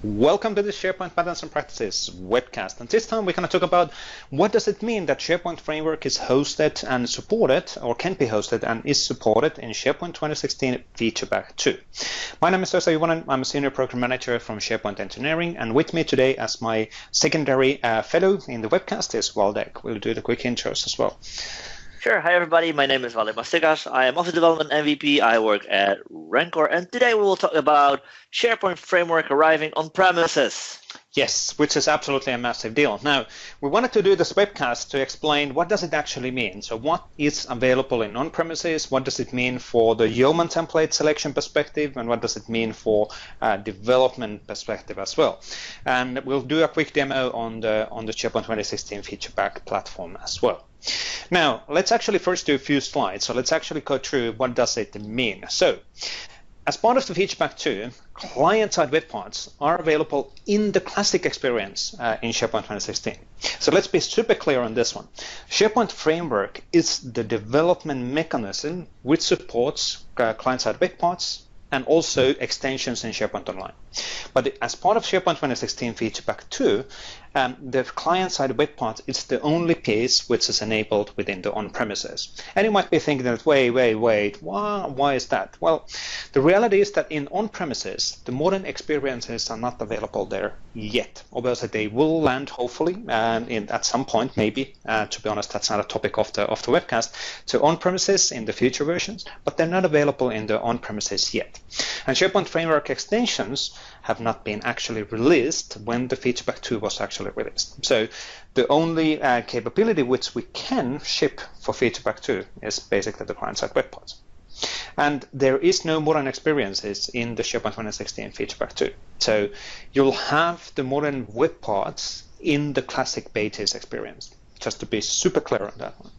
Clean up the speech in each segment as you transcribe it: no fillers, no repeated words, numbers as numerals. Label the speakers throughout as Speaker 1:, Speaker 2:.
Speaker 1: Welcome to the SharePoint Patterns and Practices webcast. And this time we're going to talk about what does it mean that SharePoint framework is hosted and supported, or can be hosted and is supported in SharePoint 2016 Feature Pack 2. My name is Osa Juvonen. I'm a Senior Program Manager from SharePoint Engineering, and with me today as my secondary fellow in the webcast is Waldek. We'll do the quick intros as well.
Speaker 2: Sure. Hi, everybody. My name is Waldek Mastikas. I am Office Development MVP. I work at Rancor, and today we will talk about SharePoint framework arriving on premises.
Speaker 1: Yes, which is absolutely a massive deal. Now, we wanted to do this webcast to explain what does it actually mean. So what is available in on-premises? What does it mean for the Yeoman template selection perspective? And what does it mean for development perspective as well? And we'll do a quick demo on the SharePoint 2016 Feature Pack platform as well. Now, let's actually first do a few slides. So let's actually go through what does it mean. So, as part of the Feature Pack 2, client-side web parts are available in the classic experience in SharePoint 2016. So let's be super clear on this one. SharePoint Framework is the development mechanism which supports client-side web parts and also extensions in SharePoint Online. But as part of SharePoint 2016 Feature Pack 2, the client-side web part is the only piece which is enabled within the on-premises. And you might be thinking that, wait, why is that? Well, the reality is that in on-premises, the modern experiences are not available there yet. Obviously, they will land, hopefully, at some point, maybe. To be honest, that's not a topic of the webcast. So on-premises in the future versions, but they're not available in the on-premises yet. And SharePoint Framework extensions have not been actually released when the Feature Pack 2 was actually released. So the only capability which we can ship for Feature Pack 2 is basically the client-side web parts. And there is no modern experiences in the SharePoint 2016 Feature Pack 2. So you'll have the modern web parts in the classic Betis experience, just to be super clear on that one.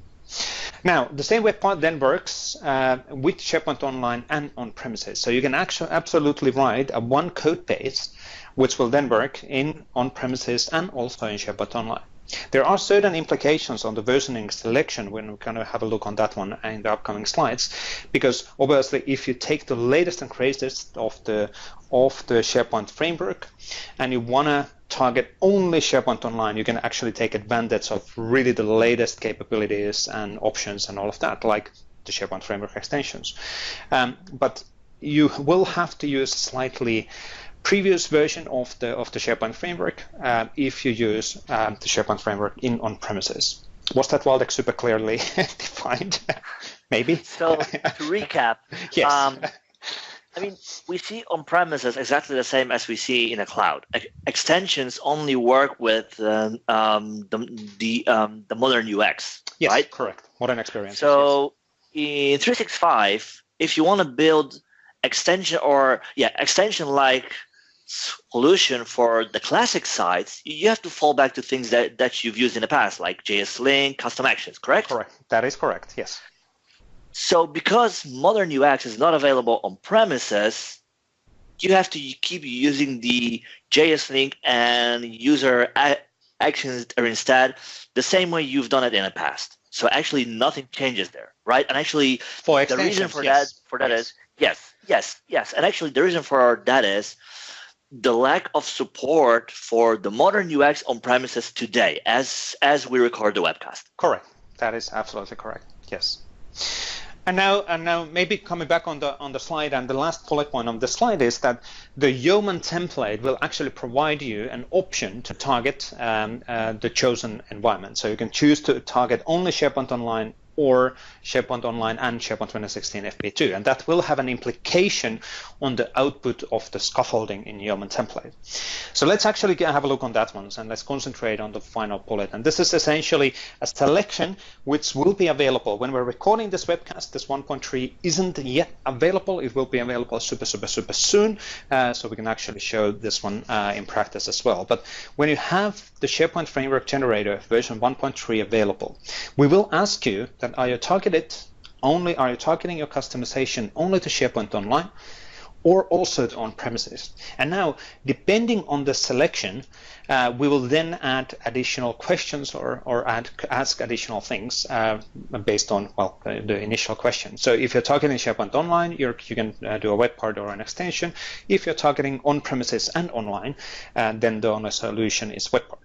Speaker 1: Now, the same web part then works with SharePoint Online and on-premises. So you can actually absolutely write a one code base, which will then work in on-premises and also in SharePoint Online. There are certain implications on the versioning selection when we're going to have a look on that one in the upcoming slides, because obviously if you take the latest and greatest of the SharePoint framework and you want to target only SharePoint Online, you can actually take advantage of really the latest capabilities and options and all of that, like the SharePoint framework extensions. But you will have to use slightly previous version of the SharePoint framework if you use the SharePoint framework in on-premises. Was that, Waldek, super clearly defined? Maybe.
Speaker 2: So to recap,
Speaker 1: yes.
Speaker 2: I mean, we see on-premises exactly the same as we see in a cloud. Extensions only work with the modern UX,
Speaker 1: yes,
Speaker 2: right?
Speaker 1: Correct. Modern experience.
Speaker 2: So in 365, if you want to build extension-like solution for the classic sites, you have to fall back to things that you've used in the past, like JS Link, custom actions, correct?
Speaker 1: Correct. That is correct, yes.
Speaker 2: So because modern UX is not available on premises, you have to keep using the JS Link and user actions instead the same way you've done it in the past. So actually nothing changes there, right? And actually the reason for that is yes. And actually the reason for that is the lack of support for the modern UX on premises today as we record the webcast.
Speaker 1: Correct. That is absolutely correct. Yes. And now maybe coming back on the slide, and the last bullet point on the slide is that the Yeoman template will actually provide you an option to target the chosen environment. So you can choose to target only SharePoint Online or SharePoint Online and SharePoint 2016 FP2, and that will have an implication on the output of the scaffolding in Yeoman template. So let's actually have a look on that one, and let's concentrate on the final bullet. And this is essentially a selection which will be available when we're recording this webcast. This 1.3 isn't yet available. It will be available super soon, so we can actually show this one in practice as well. But when you have the SharePoint Framework Generator version 1.3 available, we will ask you that are you targeting your customization only to SharePoint Online, or also the on-premises. And now, depending on the selection, we will then add additional questions or ask additional things based on, well, the initial question. So if you're targeting SharePoint Online, you can do a web part or an extension. If you're targeting on-premises and online, then the only solution is web part.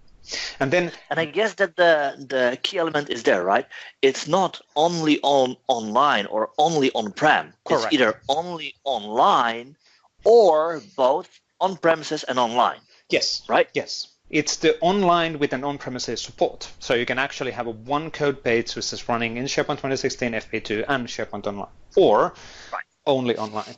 Speaker 1: And
Speaker 2: I guess that the key element is there, right? It's not only online or only on-prem.
Speaker 1: Correct.
Speaker 2: It's either only online or both on-premises and online.
Speaker 1: Yes.
Speaker 2: Right?
Speaker 1: Yes. It's the online with an on-premises support. So you can actually have one code base which is running in SharePoint 2016 FP2 and SharePoint Online, or only online.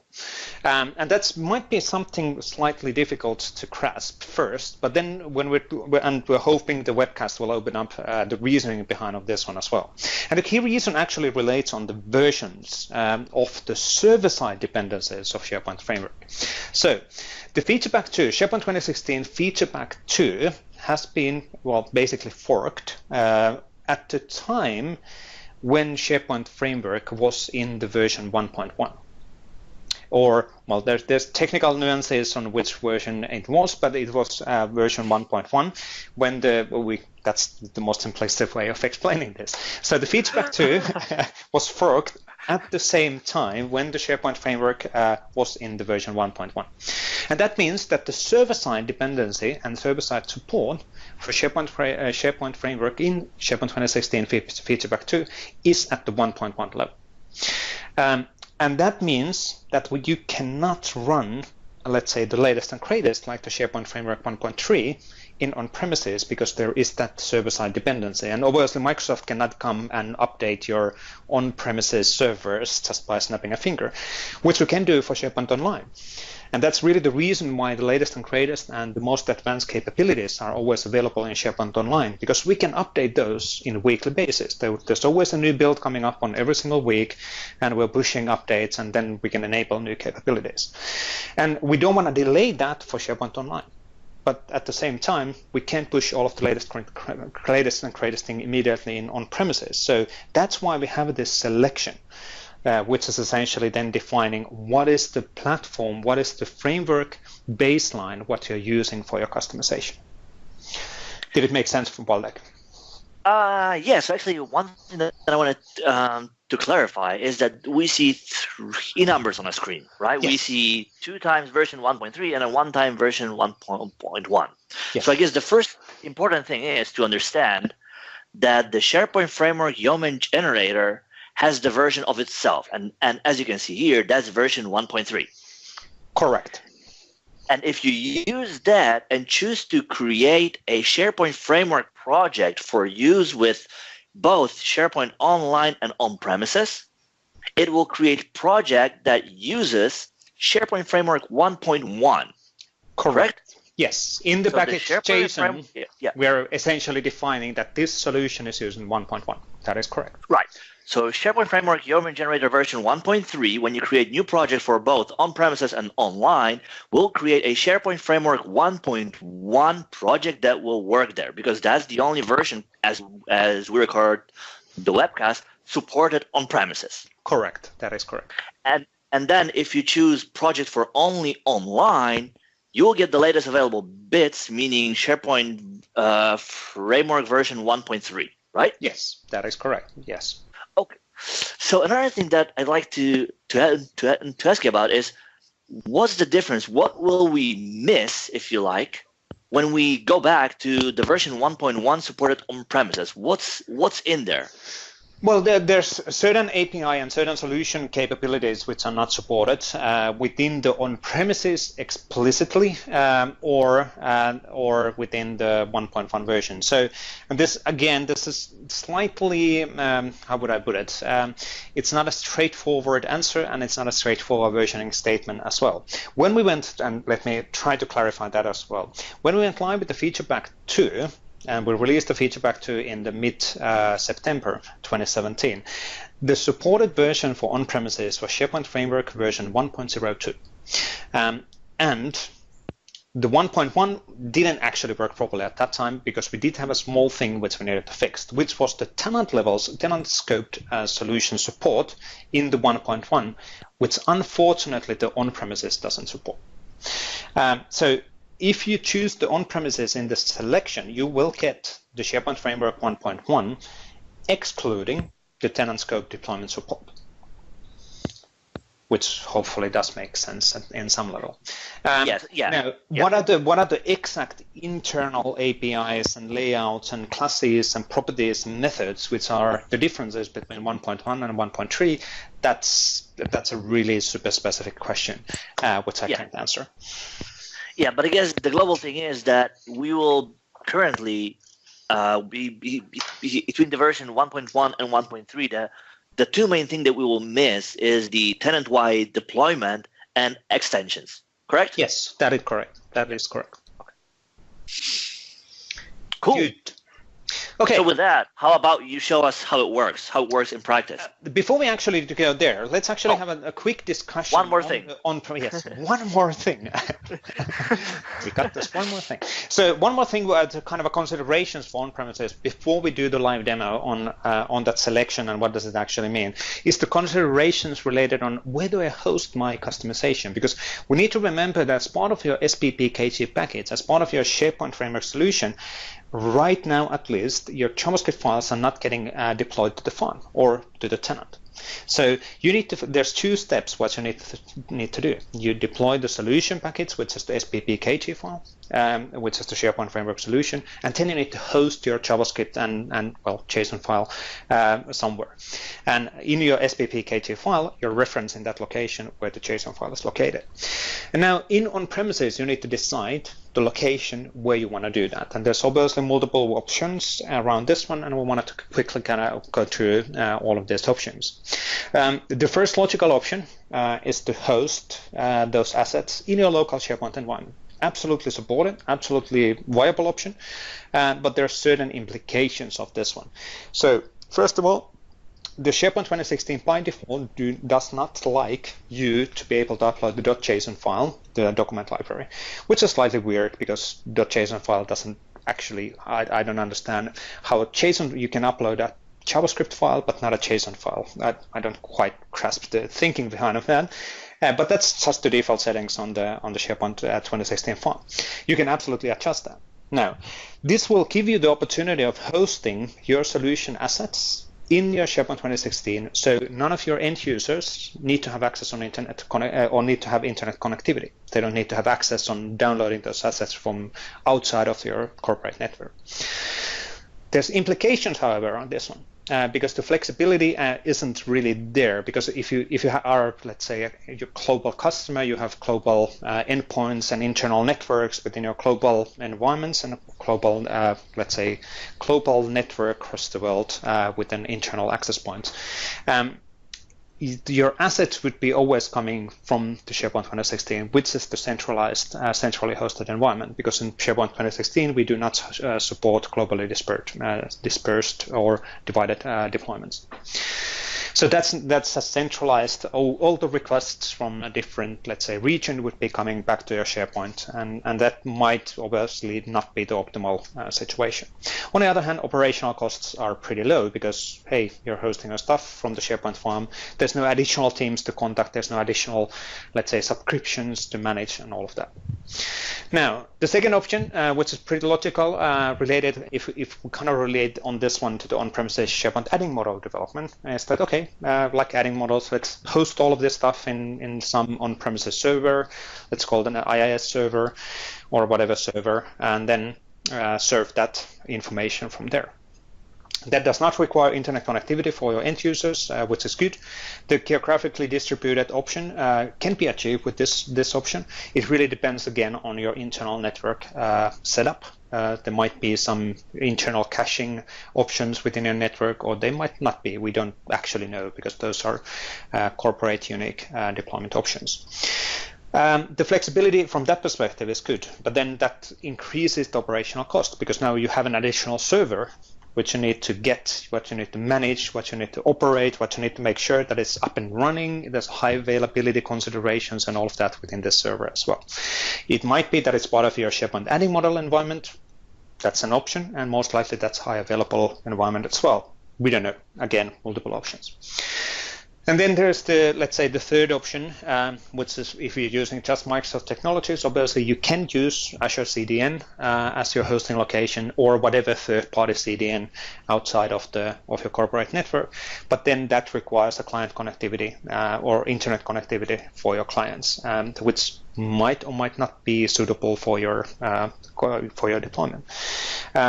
Speaker 1: And that might be something slightly difficult to grasp first, but then when we're hoping the webcast will open up the reasoning behind of this one as well. And the key reason actually relates on the versions of the server-side dependencies of SharePoint Framework. So the Feature Pack 2, SharePoint 2016 Feature Pack 2 has been, well, basically forked at the time when SharePoint Framework was in the version 1.1. Or, well, there's technical nuances on which version it was, but it was version 1.1 when that's the most simplistic way of explaining this. So the Feature Pack 2 was forked at the same time when the SharePoint Framework was in the version 1.1. And that means that the server-side dependency and server-side support for SharePoint Framework in SharePoint 2016 Feature Pack 2 is at the 1.1 level. And that means that you cannot run, let's say, the latest and greatest, like the SharePoint Framework 1.3, in on-premises because there is that server-side dependency. And obviously, Microsoft cannot come and update your on-premises servers just by snapping a finger, which we can do for SharePoint Online. And that's really the reason why the latest and greatest and the most advanced capabilities are always available in SharePoint Online, because we can update those in a weekly basis. There's always a new build coming up on every single week, and we're pushing updates, and then we can enable new capabilities. And we don't want to delay that for SharePoint Online. But at the same time, we can't push all of the latest and greatest thing immediately in on-premises. So that's why we have this selection. Which is essentially then defining what is the platform, what is the framework baseline, what you're using for your customization. Did it make sense from Waldek?
Speaker 2: Yes, actually, one thing that I wanted to clarify is that we see 3 numbers on a screen, right? Yes. We see 2 times version 1.3 and a 1 time version 1.1. Yes. So I guess the first important thing is to understand that the SharePoint Framework Yeoman generator has the version of itself. And as you can see here, that's version 1.3.
Speaker 1: Correct.
Speaker 2: And if you use that and choose to create a SharePoint Framework project for use with both SharePoint Online and on-premises, it will create a project that uses SharePoint Framework 1.1. Correct?
Speaker 1: Yes. In the package JSON, we're essentially defining that this solution is using 1.1. That is correct.
Speaker 2: Right. So SharePoint Framework Yeoman Generator version 1.3, when you create new projects for both on-premises and online, will create a SharePoint Framework 1.1 project that will work there, because that's the only version, as we record the webcast, supported on-premises.
Speaker 1: Correct. That is correct.
Speaker 2: And then if you choose project for only online, you will get the latest available bits, meaning SharePoint Framework version 1.3, right?
Speaker 1: Yes, that is correct. Yes.
Speaker 2: Okay. So another thing that I'd like to ask you about is, what's the difference? What will we miss, if you like, when we go back to the version 1.1 supported on-premises? What's in there?
Speaker 1: Well, there's certain API and certain solution capabilities which are not supported within the on-premises explicitly or within the 1.1 version. So this is slightly, how would I put it? It's not a straightforward answer, and it's not a straightforward versioning statement as well. When we went, and let me try to clarify that as well. When we went live with the Feature Pack 2, and we released the Feature Pack 2 in the mid-September 2017. The supported version for on-premises was SharePoint Framework version 1.02. And The 1.1 didn't actually work properly at that time because we did have a small thing which we needed to fix, which was the tenant levels, tenant scoped solution support in the 1.1, which unfortunately the on-premises doesn't support. So if you choose the on-premises in the selection, you will get the SharePoint Framework 1.1, excluding the tenant scope deployment support, which hopefully does make sense in some level.
Speaker 2: Yes, yeah.
Speaker 1: Now,
Speaker 2: yeah.
Speaker 1: What are the exact internal APIs and layouts and classes and properties and methods, which are the differences between 1.1 and 1.3? That's a really super specific question, which I can't answer.
Speaker 2: Yeah, but I guess the global thing is that we will currently be between the version 1.1 and 1.3. The two main things that we will miss is the tenant-wide deployment and extensions, correct?
Speaker 1: Yes, that is correct. That is correct.
Speaker 2: Okay. Cool.
Speaker 1: Good. Okay.
Speaker 2: So with that, how about you show us how it works in practice?
Speaker 1: Before we actually go there, let's actually have a quick discussion.
Speaker 2: One more thing.
Speaker 1: Yes, one more thing. We got this one more thing. So one more thing, kind of a considerations for on-premises before we do the live demo on that selection and what does it actually mean, is the considerations related on where do I host my customization? Because we need to remember that as part of your SPP KT package, as part of your SharePoint Framework solution, right now, at least, your JavaScript files are not getting deployed to the farm or to the tenant. So you need to. There's two steps what you need to do. You deploy the solution package, which is the SPP KT file, which is the SharePoint Framework solution, and then you need to host your JavaScript and JSON file somewhere. And in your SPP KT file, you're referencing that location where the JSON file is located. And now in on-premises, you need to decide the location where you want to do that. And there's obviously multiple options around this one, and we wanted to quickly kind of go through all of these options. The first logical option is to host those assets in your local SharePoint environment. Absolutely supported, absolutely viable option, but there are certain implications of this one. So first of all, the SharePoint 2016 by default does not like you to be able to upload the .json file, the document library, which is slightly weird because .json file doesn't actually, I don't understand how a JSON, you can upload a JavaScript file, but not a JSON file. I don't quite grasp the thinking behind that. But that's just the default settings on the SharePoint 2016 file. You can absolutely adjust that. Now, this will give you the opportunity of hosting your solution assets in your SharePoint 2016, so none of your end users need to have access on internet or need to have internet connectivity. They don't need to have access on downloading those assets from outside of your corporate network. There's implications, however, on this one. Because the flexibility isn't really there. Because if you are, let's say, your global customer, you have global endpoints and internal networks within your global environments and global, let's say, global network across the world with an internal access point. Your assets would be always coming from the SharePoint 2016, which is the centralized, centrally hosted environment. Because in SharePoint 2016, we do not support globally dispersed or divided deployments. So that's a centralized. All the requests from a different, let's say, region would be coming back to your SharePoint, and that might obviously not be the optimal situation. On the other hand, operational costs are pretty low because, hey, you're hosting your stuff from the SharePoint farm. There's no additional teams to contact. There's no additional, let's say, subscriptions to manage and all of that. Now, the second option, which is pretty logical, related, if we kind of relate on this one to the on-premises SharePoint adding model development, is that, okay, like adding models, let's host all of this stuff in some on-premises server, let's call it an IIS server or whatever server, and then serve that information from there. That does not require internet connectivity for your end users, which is good. The geographically distributed option can be achieved with this option. It really depends, again, on your internal network setup. There might be some internal caching options within your network, or they might not be. We don't actually know because those are corporate unique deployment options. The flexibility from that perspective is good, but then that increases the operational cost because now you have an additional server what you need to get, what you need to manage, what you need to operate, what you need to make sure that it's up and running. There's high availability considerations and all of that within this server as well. It might be that it's part of your SharePoint adding model environment. That's an option, and most likely that's high available environment as well. We don't know. Again, multiple options. And then there's the, let's say, the third option, which is if you're using just Microsoft technologies, obviously you can use Azure CDN as your hosting location or whatever third-party CDN outside of your corporate network. But then that requires a client connectivity or internet connectivity for your clients, which might or might not be suitable for your deployment.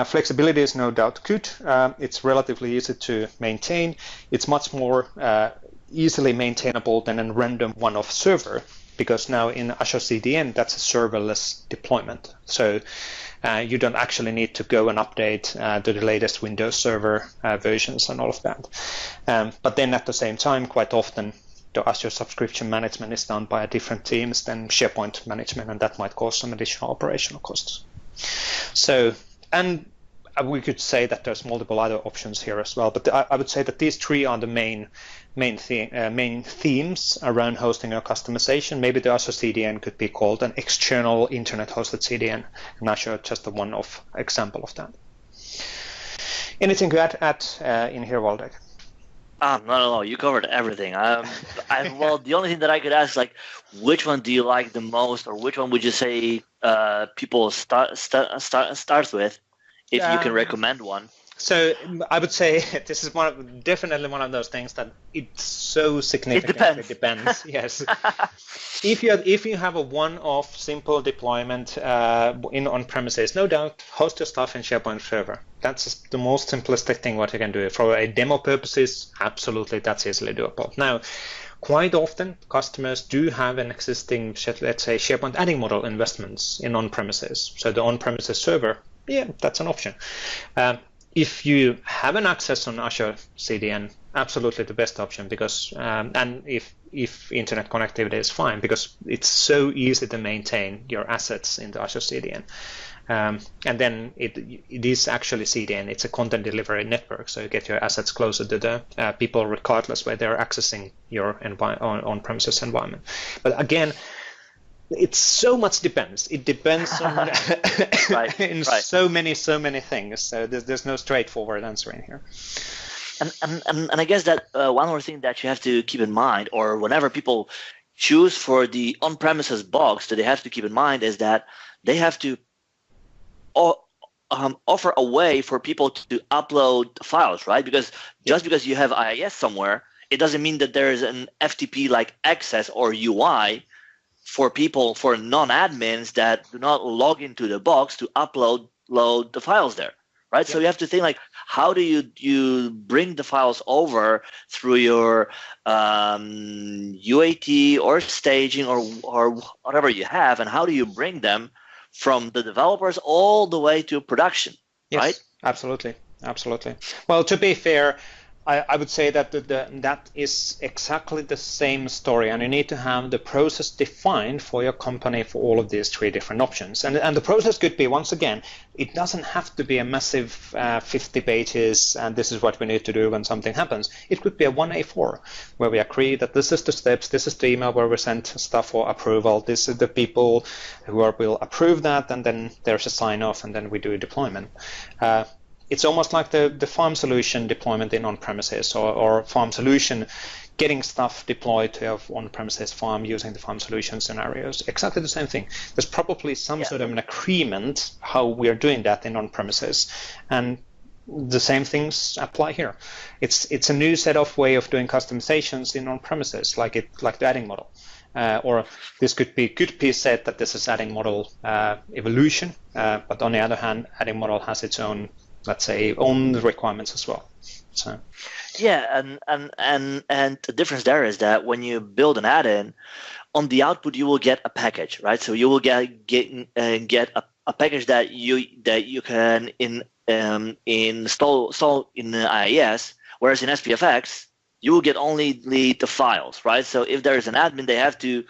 Speaker 1: Flexibility is no doubt good. It's relatively easy to maintain. It's much more easily maintainable than a random one-off server, because now in Azure CDN that's a serverless deployment. So you don't actually need to go and update to the latest Windows Server versions and all of that. But then at the same time, quite often the Azure subscription management is done by different teams than SharePoint management, and that might cause some additional operational costs. So, and we could say that there's multiple other options here as well, but I would say that these three are the main themes around hosting or customization. Maybe the Azure CDN could be called an external internet-hosted CDN, and Azure just a one-off example of that. Anything to add in here, Waldek?
Speaker 2: No. You covered everything. Well, the only thing that I could ask, like, which one do you like the most, or which one would you say people start with, if you can recommend one?
Speaker 1: So I would say this is definitely one of those things that it's so significant. It depends. Yes. If you have a one-off simple deployment in on-premises, no doubt host your stuff in SharePoint server. That's the most simplistic thing what you can do. For a demo purposes, absolutely, that's easily doable. Now, quite often customers do have an existing, let's say, SharePoint adding model investments in on-premises. So the on-premises server, yeah, that's an option. If you have an access on Azure CDN, absolutely the best option, because and if internet connectivity is fine, because it's so easy to maintain your assets in the Azure CDN. And then it is actually CDN, it's a content delivery network, so you get your assets closer to the people regardless where they're accessing your on-premises environment. But again, it so much depends. It depends on so many things. So there's no straightforward answer in here.
Speaker 2: And I guess that one more thing that you have to keep in mind, or whenever people choose for the on-premises box, that they have to keep in mind is that they have to offer a way for people to upload files, right? Because just because you have IIS somewhere, it doesn't mean that there is an FTP-like access or UI for people, for non-admins that do not log into the box to upload the files there, right? So you have to think, like, how do you bring the files over through your UAT or staging or whatever you have, and how do you bring them from the developers all the way to production, right?
Speaker 1: Absolutely. Well, to be fair, I would say that that is exactly the same story, and you need to have the process defined for your company for all of these three different options. And the process could be, once again, it doesn't have to be a massive 50 pages, and this is what we need to do when something happens. It could be a 1A4, where we agree that this is the steps, this is the email where we send stuff for approval, this is the people who will approve that, and then there's a sign-off, and then we do a deployment. It's almost like the farm solution deployment in on-premises, or farm solution getting stuff deployed to your on-premises farm using the farm solution scenarios. Exactly the same thing. There's probably some sort of an agreement how we're doing that in on-premises, and the same things apply here. It's a new set of way of doing customizations in on-premises, like the adding model. Or this could be said that this is adding model evolution, but on the other hand, adding model has its own, let's say, own requirements as well. So
Speaker 2: and the difference there is that when you build an add-in, on the output you will get a package, right? So you will get a package that you can install in the IIS, whereas in SPFX you will get only the files, right? So if there is an admin, they have to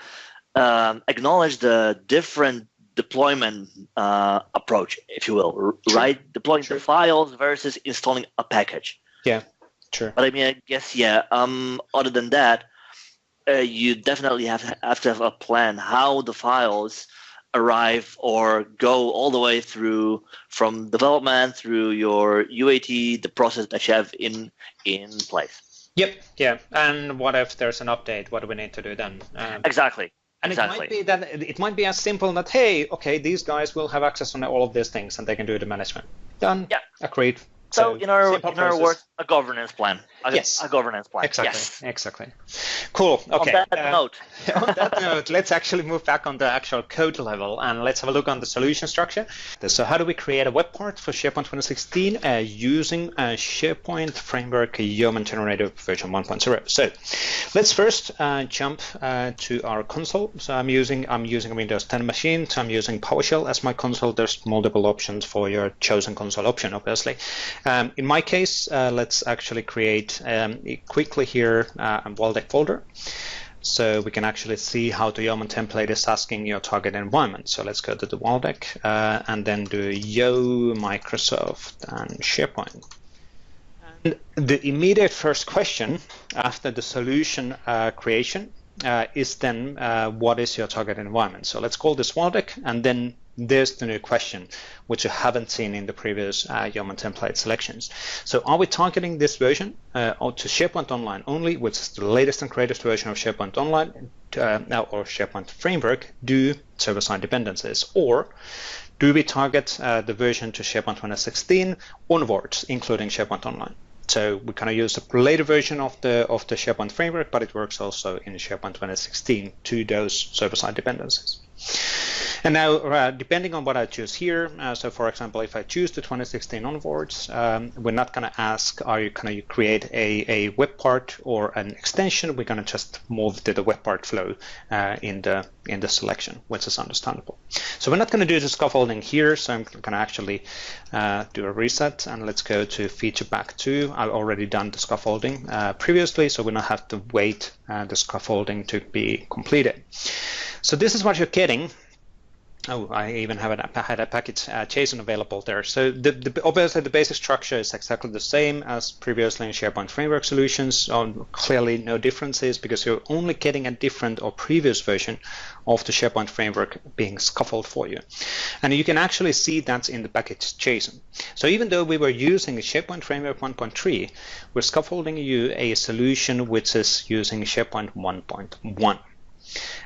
Speaker 2: acknowledge the different deployment approach, if you will, right? Deploying the files versus installing a package.
Speaker 1: Yeah, sure.
Speaker 2: But I mean, I guess, other than that, you definitely have to have a plan how the files arrive or go all the way through from development through your UAT, the process that you have in place.
Speaker 1: Yep, yeah. And what if there's an update? What do we need to do then?
Speaker 2: Exactly.
Speaker 1: And it might be as simple that, hey, okay, these guys will have access on all of these things and they can do the management. Done.
Speaker 2: Yeah.
Speaker 1: Agreed.
Speaker 2: So in our words, a governance plan.
Speaker 1: Yes.
Speaker 2: A governance plan.
Speaker 1: Exactly.
Speaker 2: Yes.
Speaker 1: Exactly. Cool. Okay.
Speaker 2: On that
Speaker 1: note, let's actually move back on the actual code level and let's have a look on the solution structure. So how do we create a web part for SharePoint 2016 using a SharePoint framework Yeoman generator version 1.0? So let's first jump to our console. So I'm using a Windows 10 machine. So I'm using PowerShell as my console. There's multiple options for your chosen console option, obviously. In my case, let's actually create quickly here a Waldeck folder, so we can actually see how the Yeoman template is asking your target environment. So let's go to the Waldeck and then do Yo Microsoft and SharePoint. And the immediate first question after the solution creation is then what is your target environment? So let's call this Waldeck, and then there's the new question, which you haven't seen in the previous Yeoman template selections. So are we targeting this version to SharePoint Online only, which is the latest and greatest version of SharePoint Online or SharePoint Framework, do server-side dependencies? Or do we target the version to SharePoint 2016 onwards, including SharePoint Online? So we kind of use the later version of the SharePoint Framework, but it works also in SharePoint 2016 to those server-side dependencies. And now, depending on what I choose here, so for example, if I choose the 2016 onwards, we're not going to ask, are you going to create a web part or an extension? We're going to just move to the web part flow in the selection, which is understandable. So we're not going to do the scaffolding here, so I'm going to actually do a reset, and let's go to feature back 2. I've already done the scaffolding previously, so we don't have to wait the scaffolding to be completed. So this is what you're getting. Oh, I even had a package JSON available there. So obviously the basic structure is exactly the same as previously in SharePoint Framework solutions. Clearly no differences because you're only getting a different or previous version of the SharePoint Framework being scaffolded for you. And you can actually see that's in the package JSON. So even though we were using SharePoint Framework 1.3, we're scaffolding you a solution which is using SharePoint 1.1.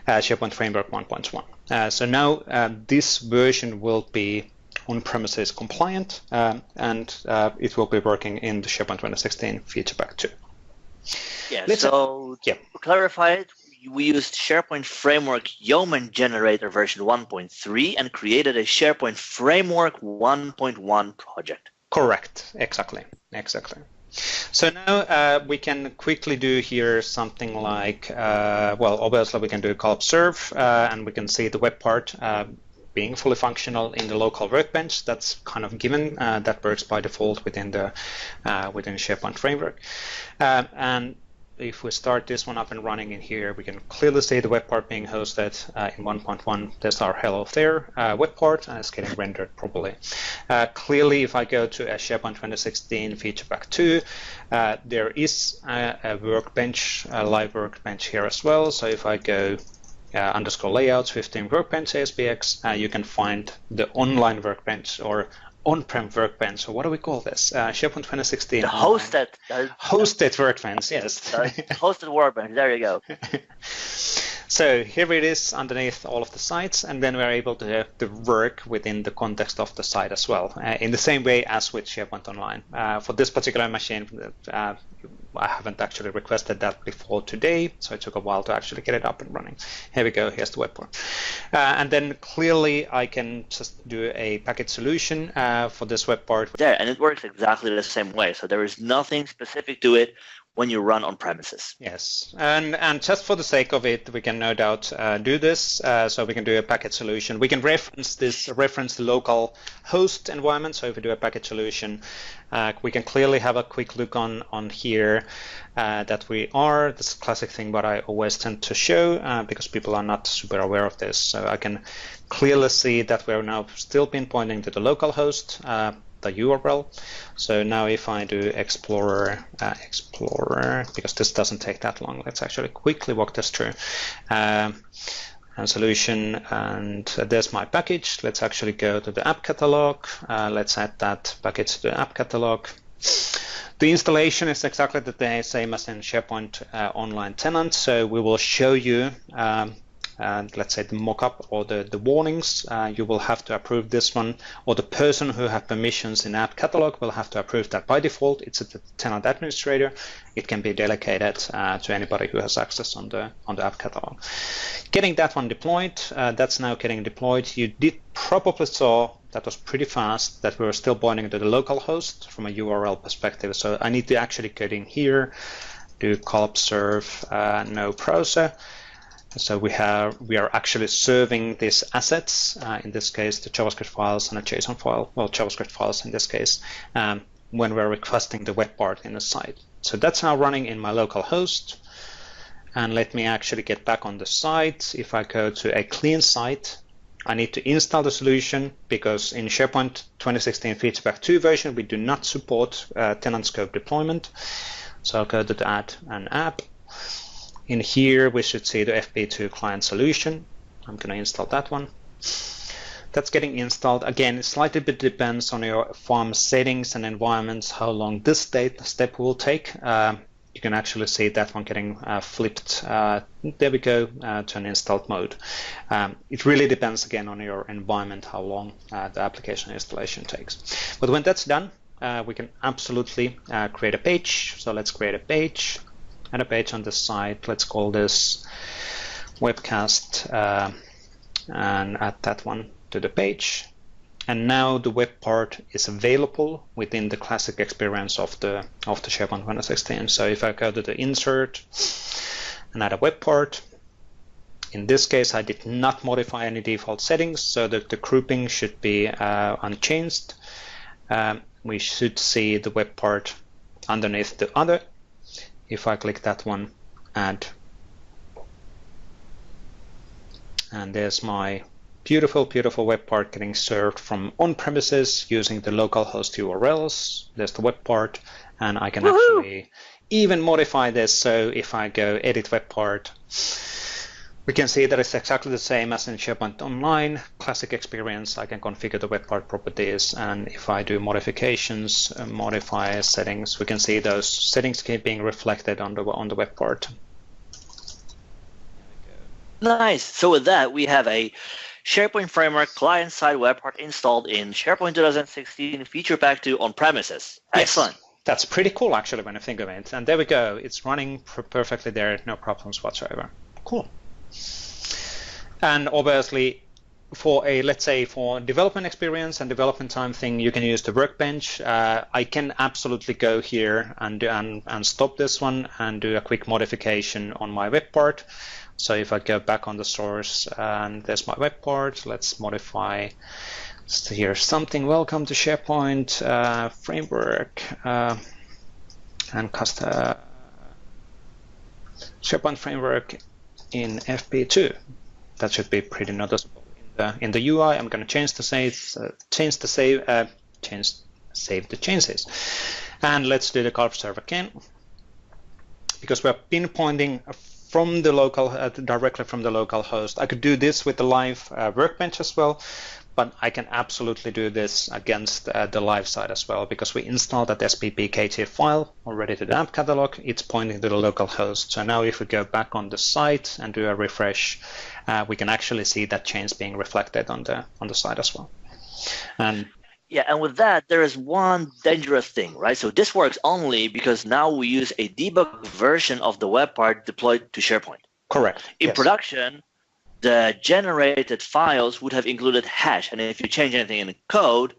Speaker 1: SharePoint Framework 1.1. So now this version will be on-premises compliant, and it will be working in the SharePoint 2016 feature pack 2.
Speaker 2: Yeah. To clarify it, we used SharePoint Framework Yeoman Generator version 1.3 and created a SharePoint Framework 1.1 project.
Speaker 1: Correct. Exactly. So now we can quickly do here something like, obviously we can do call observe, and we can see the web part being fully functional in the local workbench. That's kind of given. That works by default within the SharePoint framework. And if we start this one up and running in here, we can clearly see the web part being hosted in 1.1. There's our hello there web part, and it's getting rendered properly. Clearly, if I go to a SharePoint 2016 feature pack 2, there is a workbench, a live workbench here as well. So if I go underscore layouts 15 workbench ASPX, you can find the online workbench or on-prem workbench. So what do we call this? SharePoint 2016.
Speaker 2: The hosted.
Speaker 1: Hosted workbench, yes.
Speaker 2: Hosted workbench, there you go.
Speaker 1: So here it is underneath all of the sites, and then we're able to work within the context of the site as well, in the same way as with SharePoint Online. For this particular machine, I haven't actually requested that before today, so it took a while to actually get it up and running. Here we go, here's the web port. And then clearly I can just do a package solution for this web part.
Speaker 2: There, and it works exactly the same way, so there is nothing specific to it. when you run on premises.
Speaker 1: Yes, and just for the sake of it, we can no doubt do this. So we can do a package solution. We can reference the local host environment. So if we do a package solution, we can clearly have a quick look on here that we are. This classic thing, but I always tend to show because people are not super aware of this. So I can clearly see that we're now still pinpointing to the local host, the URL. So now if I do Explorer, because this doesn't take that long, let's actually quickly walk this through. And solution, and there's my package. Let's actually go to the app catalog. Let's add that package to the app catalog. The installation is exactly the same as in SharePoint Online Tenant. So we will show you and let's say the mockup or the warnings. You will have to approve this one, or the person who have permissions in app catalog will have to approve that by default. It's a tenant administrator. It can be delegated to anybody who has access on the app catalog. Getting that one deployed, that's now getting deployed. You did probably saw that was pretty fast, that we were still pointing to the local host from a URL perspective. So I need to actually get in here, do gulp serve no browser. So we are actually serving these assets, in this case the JavaScript files and a JSON file, well JavaScript files in this case, when we're requesting the web part in the site. So that's now running in my local host. And let me actually get back on the site. If I go to a clean site, I need to install the solution because in SharePoint 2016 Feedback 2 version we do not support tenant scope deployment. So I'll go to the add an app. In here, we should see the FP2 client solution. I'm going to install that one. That's getting installed. Again, it slightly bit depends on your farm settings and environments, how long this step will take. You can actually see that one getting flipped. There we go, to an installed mode. It really depends, again, on your environment, how long the application installation takes. But when that's done, we can absolutely create a page. So let's create a page. And a page on the site. Let's call this Webcast and add that one to the page. And now the web part is available within the classic experience of the SharePoint 2016. So if I go to the insert and add a web part, in this case I did not modify any default settings, so that the grouping should be unchanged. We should see the web part underneath the other. If I click that one, add, and there's my beautiful, beautiful web part getting served from on-premises using the localhost URLs. There's the web part, and I can actually even modify this. So if I go edit web part, we can see that it's exactly the same as in SharePoint Online classic experience. I can configure the web part properties, and if I do modifications, modify settings, we can see those settings keep being reflected on the web part.
Speaker 2: Nice. So with that, we have a SharePoint Framework client-side web part installed in SharePoint 2016 Feature Pack 2 on premises. Excellent.
Speaker 1: Yes. That's pretty cool, actually, when I think of it. And there we go. It's running perfectly there, no problems whatsoever. Cool. And obviously, for a, let's say, for development experience and development time thing, you can use the Workbench. I can absolutely go here and stop this one and do a quick modification on my web part. So if I go back on the source, and there's my web part, let's modify here something. Welcome to SharePoint Framework and custom SharePoint Framework in FP2. That should be pretty noticeable in the UI. I'm going to change the save the changes, and let's do the gulp serve again, because we're pinpointing from the local directly from the local host. I could do this with the live Workbench as well, but I can absolutely do this against the live side as well, because we installed that SPPKT file already to the app catalog. It's pointing to the local host. So now if we go back on the site and do a refresh, we can actually see that change being reflected on the site as well. And
Speaker 2: yeah, and with that, there is one dangerous thing, right? So this works only because now we use a debug version of the web part deployed to SharePoint.
Speaker 1: Correct.
Speaker 2: In production, the generated files would have included hash, and if you change anything in the code,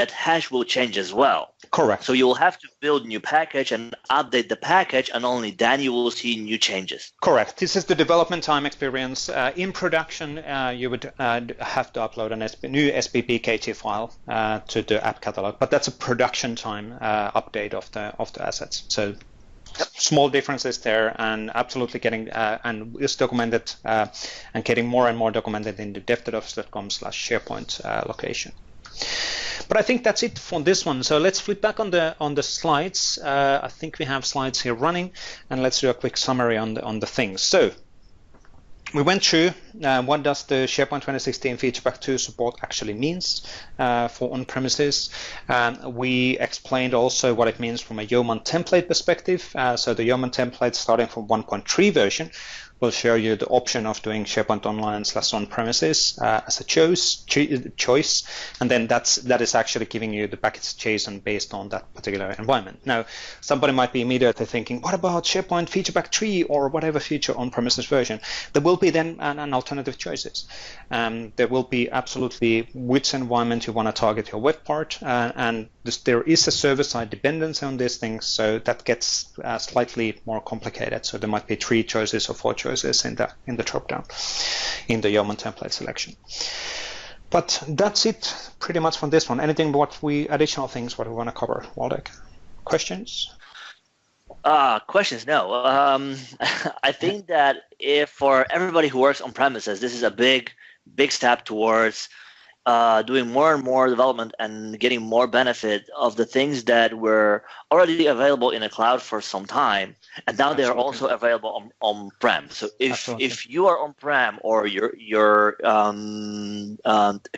Speaker 2: that hash will change as well.
Speaker 1: Correct.
Speaker 2: So you'll have to build new package and update the package, and only then you will see new changes.
Speaker 1: Correct. This is the development time experience. In production, you would have to upload a new SBPKT file to the app catalog, but that's a production time update of the assets. So small differences there, and absolutely getting and is documented and getting more and more documented in the devdevelops.com/SharePoint location. But I think that's it for this one. So let's flip back on the slides. I think we have slides here running, and let's do a quick summary on the things. So we went through what does the SharePoint 2016 Featureback 2 support actually means for on-premises. We explained also what it means from a Yeoman template perspective. So the Yeoman template starting from 1.3 version will show you the option of doing SharePoint Online / on-premises as a choice, and then that is actually giving you the package JSON based on that particular environment. Now, somebody might be immediately thinking, what about SharePoint Featureback 3 or whatever feature on-premises version? There will be then an alternative choices. There will be absolutely which environment you want to target your web part, and there is a server-side dependency on these things, so that gets slightly more complicated. So there might be 3 choices or 4 choices in the drop-down in the Yeoman template selection. But that's it pretty much from this one. Anything additional things what we want to cover, Waldek? Questions?
Speaker 2: Questions? No. I think that if for everybody who works on premises, this is a big step towards doing more and more development and getting more benefit of the things that were already available in the cloud for some time, and now they are also available on-prem. So if you are on-prem or your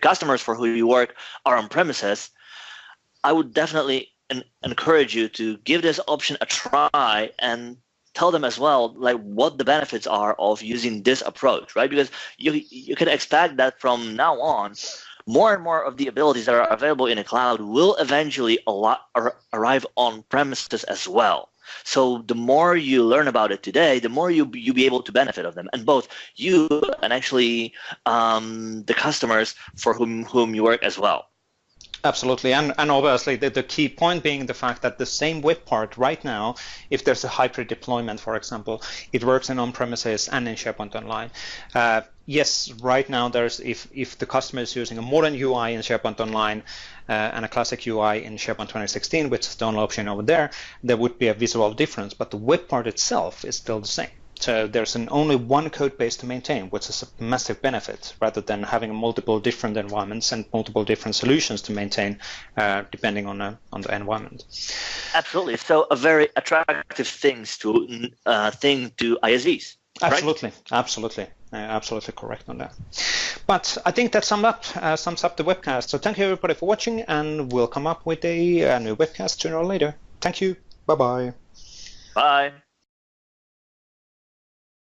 Speaker 2: customers for who you work are on premises, I would definitely encourage you to give this option a try and tell them as well like what the benefits are of using this approach, right? Because you can expect that from now on, more and more of the abilities that are available in the cloud will eventually arrive on premises as well. So the more you learn about it today, the more you'll be able to benefit of them, and both you and actually the customers for whom you work as well.
Speaker 1: Absolutely, and obviously the key point being the fact that the same web part right now, if there's a hybrid deployment, for example, it works in on-premises and in SharePoint Online. Yes, right now if the customer is using a modern UI in SharePoint Online and a classic UI in SharePoint 2016, which is the only option over there would be a visual difference, but the web part itself is still the same. So there's only one code base to maintain, which is a massive benefit, rather than having multiple different environments and multiple different solutions to maintain, depending on the environment.
Speaker 2: Absolutely. So a very attractive thing to ISVs.
Speaker 1: Absolutely,
Speaker 2: right?
Speaker 1: Absolutely correct on that. But I think that sums up the webcast. So thank you everybody for watching, and we'll come up with a new webcast sooner or later. Thank you. Bye-bye.
Speaker 2: Bye.